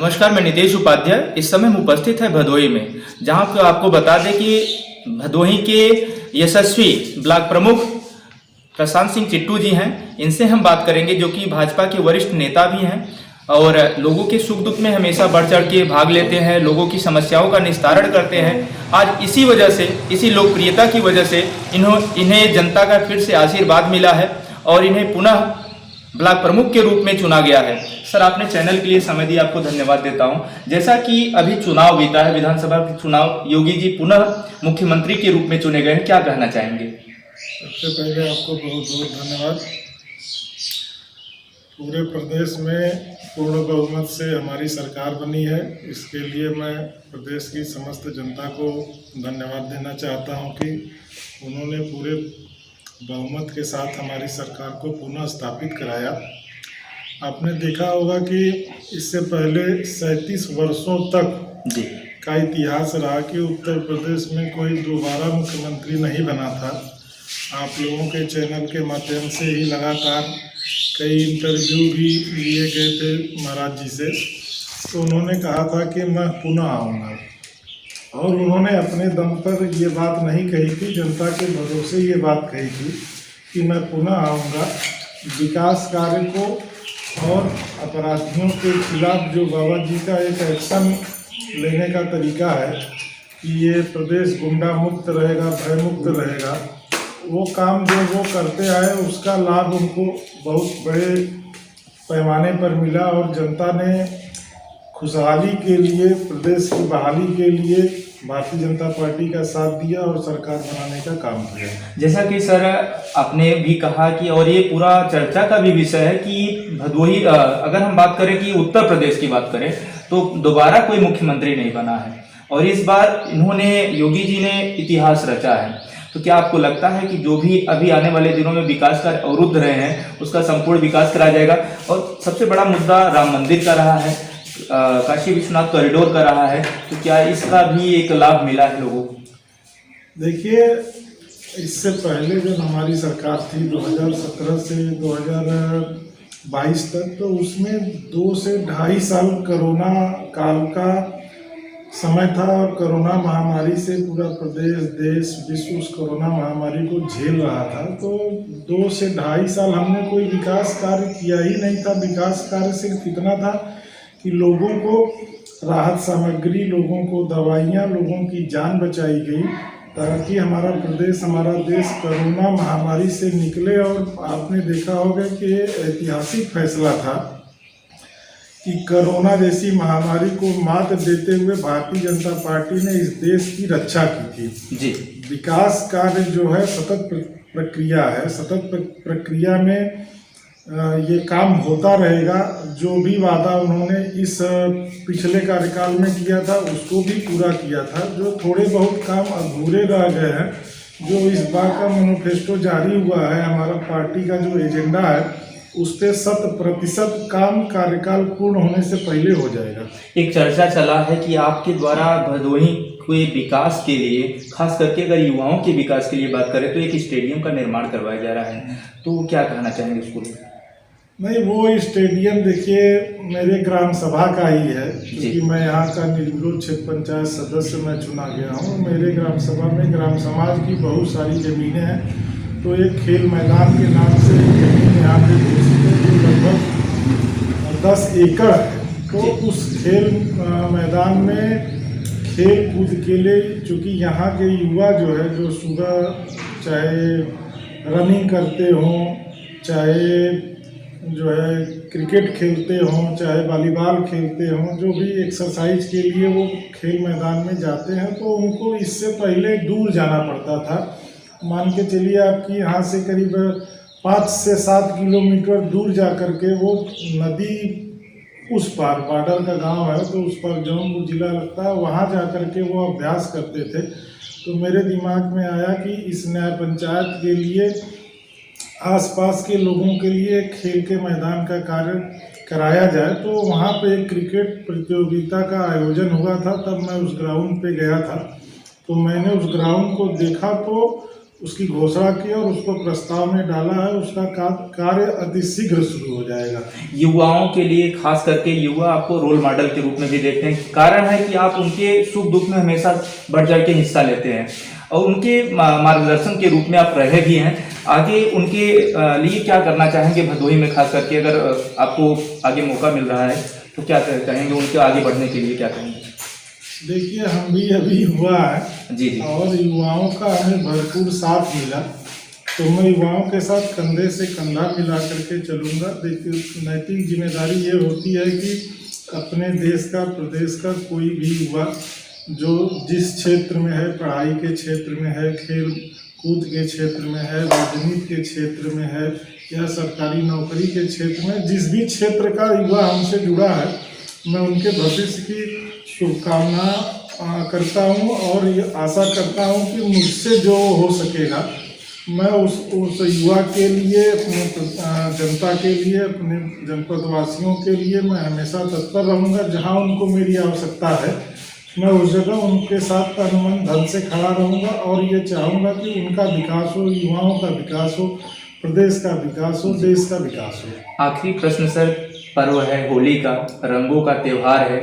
नमस्कार, मैं नितेश उपाध्याय। इस समय हम उपस्थित है भदोही में, जहां पर आपको बता दें कि भदोही के यशस्वी ब्लॉक प्रमुख प्रशांत सिंह चिट्टू जी हैं। इनसे हम बात करेंगे, जो कि भाजपा के वरिष्ठ नेता भी हैं और लोगों के सुख दुख में हमेशा बढ़ चढ़ के भाग लेते हैं, लोगों की समस्याओं का निस्तारण करते हैं। आज इसी वजह से, इसी लोकप्रियता की वजह से इन्हें जनता का फिर से आशीर्वाद मिला है और इन्हें पुनः ब्लॉक प्रमुख के रूप में चुना गया है। सर, आपने चैनल के लिए समय दिया, आपको धन्यवाद देता हूं। जैसा कि अभी चुनाव बीता है, विधानसभा के चुनाव, योगी जी पुनः मुख्यमंत्री के रूप में चुने गए हैं, क्या कहना चाहेंगे? सबसे पहले आपको बहुत बहुत धन्यवाद। पूरे प्रदेश में पूर्ण बहुमत से हमारी सरकार बनी है, इसके लिए मैं प्रदेश की समस्त जनता को धन्यवाद देना चाहता हूं कि उन्होंने पूरे बहुमत के साथ हमारी सरकार को पुनः स्थापित कराया। आपने देखा होगा कि इससे पहले 37 वर्षों तक का इतिहास रहा कि उत्तर प्रदेश में कोई दोबारा मुख्यमंत्री नहीं बना था। आप लोगों के चैनल के माध्यम से ही लगातार कई इंटरव्यू भी लिए गए थे महाराज जी से, तो उन्होंने कहा था कि मैं पुनः आऊँगा, और उन्होंने अपने दम पर ये बात नहीं कही थी, जनता के भरोसे ये बात कही थी कि मैं पुनः आऊँगा। विकास कार्य को और अपराधियों के खिलाफ जो बाबा जी का एक एक्शन लेने का तरीका है कि ये प्रदेश गुंडा मुक्त रहेगा, भय मुक्त रहेगा, वो काम जो वो करते आए उसका लाभ उनको बहुत बड़े पैमाने पर मिला और जनता ने खुशहाली के लिए, प्रदेश की बहाली के लिए भारतीय जनता पार्टी का साथ दिया और सरकार बनाने का काम किया। जैसा कि सर आपने भी कहा कि, और ये पूरा चर्चा का भी विषय है कि भदोही, अगर हम बात करें कि उत्तर प्रदेश की बात करें तो दोबारा कोई मुख्यमंत्री नहीं बना है और इस बार इन्होंने, योगी जी ने इतिहास रचा है। तो क्या आपको लगता है कि जो भी अभी आने वाले दिनों में विकास कार्य अवरुद्ध रहे हैं उसका संपूर्ण विकास कराया जाएगा? और सबसे बड़ा मुद्दा राम मंदिर का रहा है, काशी विश्वनाथ कॉरिडोर का रहा है, तो क्या इसका भी एक लाभ मिला है लोगों को? देखिए, इससे पहले जब हमारी सरकार थी 2017 से 2022 तक, तो उसमें 2 से 2.5 साल कोरोना काल का समय था और कोरोना महामारी से पूरा प्रदेश, देश, विश्व उस कोरोना महामारी को झेल रहा था। तो 2 से 2.5 साल हमने कोई विकास कार्य किया ही नहीं था। विकास कार्य सिर्फ इतना था कि लोगों को राहत सामग्री, लोगों को दवाइयाँ, लोगों की जान बचाई गई ताकि हमारा प्रदेश, हमारा देश कोरोना महामारी से निकले। और आपने देखा होगा कि ये ऐतिहासिक फैसला था कि कोरोना जैसी महामारी को मात देते हुए भारतीय जनता पार्टी ने इस देश की रक्षा की थी। जी, विकास कार्य जो है सतत प्रक्रिया है, सतत प्रक्रिया में ये काम होता रहेगा। जो भी वादा उन्होंने इस पिछले कार्यकाल में किया था उसको भी पूरा किया था। जो थोड़े बहुत काम अधूरे रह गए हैं, जो इस बार का मैनिफेस्टो जारी हुआ है, हमारा पार्टी का जो एजेंडा है, उस पर 100% काम कार्यकाल पूर्ण होने से पहले हो जाएगा। एक चर्चा चला है कि आपके द्वारा भदोही के विकास के लिए, खास करके अगर युवाओं के विकास के लिए बात करें, तो एक स्टेडियम का निर्माण करवाया जा रहा है, तो क्या कहना चाहेंगे उसको? नहीं, वो स्टेडियम देखिए मेरे ग्राम सभा का ही है, क्योंकि मैं यहाँ का निर्विरोध क्षेत्र पंचायत सदस्य मैं चुना गया हूँ। मेरे ग्राम सभा में ग्राम समाज की बहुत सारी ज़मीनें हैं, तो एक खेल मैदान के नाम से जमीन यहाँ पे घोषित है जो लगभग 10 एकड़ है। तो उस खेल मैदान में खेल कूद के लिए, चूँकि यहाँ के युवा जो है, जो सुबह चाहे रनिंग करते हों, चाहे जो है क्रिकेट खेलते हों, चाहे वॉलीबॉल खेलते हों, जो भी एक्सरसाइज के लिए वो खेल मैदान में जाते हैं, तो उनको इससे पहले दूर जाना पड़ता था। मान के चलिए आपकी यहाँ से करीब 5 से 7 किलोमीटर दूर जा कर के वो नदी उस पार, बॉर्डर का गांव है तो उस पर जौनपुर जिला लगता है, वहाँ जा कर के वो अभ्यास करते थे। तो मेरे दिमाग में आया कि इस न्याय पंचायत के लिए आसपास के लोगों के लिए खेल के मैदान का कार्य कराया जाए। तो वहाँ पे एक क्रिकेट प्रतियोगिता का आयोजन हुआ था, तब मैं उस ग्राउंड पे गया था। तो मैंने उस ग्राउंड को देखा, तो उसकी घोषणा की और उसको प्रस्ताव में डाला है। उसका कार्य अति शीघ्र शुरू हो जाएगा। युवाओं के लिए, खास करके युवा आपको रोल मॉडल के रूप में भी देखते हैं। कारण है कि आप उनके सुख दुख में हमेशा बढ़ चढ़ के हिस्सा लेते हैं और उनके मार्गदर्शन के रूप में आप रहे भी हैं। आगे उनके लिए क्या करना चाहेंगे भदोही में, खास करके अगर आपको आगे मौका मिल रहा है तो क्या कहेंगे उनके आगे बढ़ने के लिए, क्या कहेंगे? देखिए, हम भी अभी युवा है जी जी, और युवाओं का हमें भरपूर साथ मिला, तो मैं युवाओं के साथ कंधे से कंधा मिला करके चलूँगा। देखिए, नैतिक जिम्मेदारी ये होती है कि अपने देश का, प्रदेश का कोई भी युवा जो जिस क्षेत्र में है, पढ़ाई के क्षेत्र में है, खेल कूद के क्षेत्र में है, राजनीति के क्षेत्र में है या सरकारी नौकरी के क्षेत्र में, जिस भी क्षेत्र का युवा हमसे जुड़ा है, मैं उनके भविष्य की शुभकामना करता हूं और ये आशा करता हूं कि मुझसे जो हो सकेगा मैं उस युवा के लिए, अपने जनता के लिए, अपने जनपद वासियों के लिए मैं हमेशा तत्पर रहूंगा। जहां उनको मेरी आवश्यकता है मैं उस जगह उनके साथ तन मन धन से खड़ा रहूंगा और ये चाहूँगा कि उनका विकास हो, युवाओं का विकास हो, प्रदेश का विकास हो, देश का विकास हो। आखिरी प्रश्न सर, पर्व है होली का, रंगों का त्यौहार है,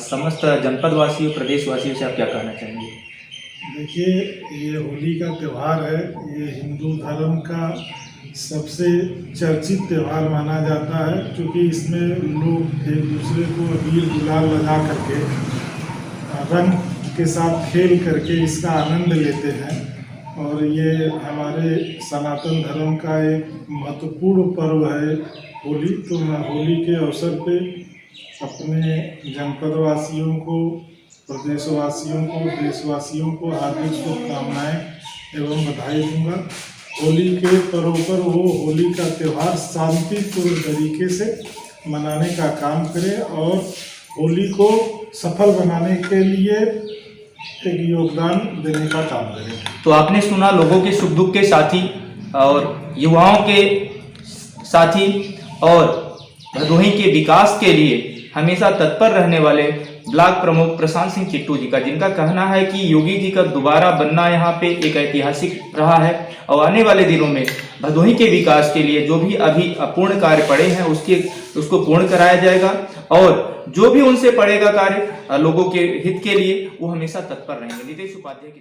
समस्त जनपद वासियों, प्रदेश वासियों से आप क्या कहना चाहेंगे? देखिए, ये होली का त्यौहार है, ये हिंदू धर्म का सबसे चर्चित त्यौहार माना जाता है, क्योंकि इसमें लोग एक दूसरे को अबीर गुलाल लगा करके, रंग के साथ खेल करके इसका आनंद लेते हैं और ये हमारे सनातन धर्म का एक महत्वपूर्ण पर्व है होली। तो मैं होली के अवसर पे अपने जनपद वासियों को, प्रदेशवासियों को, देशवासियों को हार्दिक शुभकामनाएं एवं बधाई दूंगा। होली के पर्व पर वो होली का त्यौहार शांतिपूर्ण तरीके से मनाने का काम करें और होली को सफल बनाने के लिए एक योगदान देने का काम करें। तो आपने सुना लोगों के सुख दुख के साथी और युवाओं के साथी और भदोही के विकास के लिए हमेशा तत्पर रहने वाले ब्लॉक प्रमुख प्रशांत सिंह चिट्टू जी का, जिनका कहना है कि योगी जी का दोबारा बनना यहाँ पे एक ऐतिहासिक रहा है और आने वाले दिनों में भदोही के विकास के लिए जो भी अभी अपूर्ण कार्य पड़े हैं उसको पूर्ण कराया जाएगा और जो भी उनसे पड़ेगा कार्य लोगों के हित के लिए वो हमेशा तत्पर रहेंगे। नितेश उपाध्याय की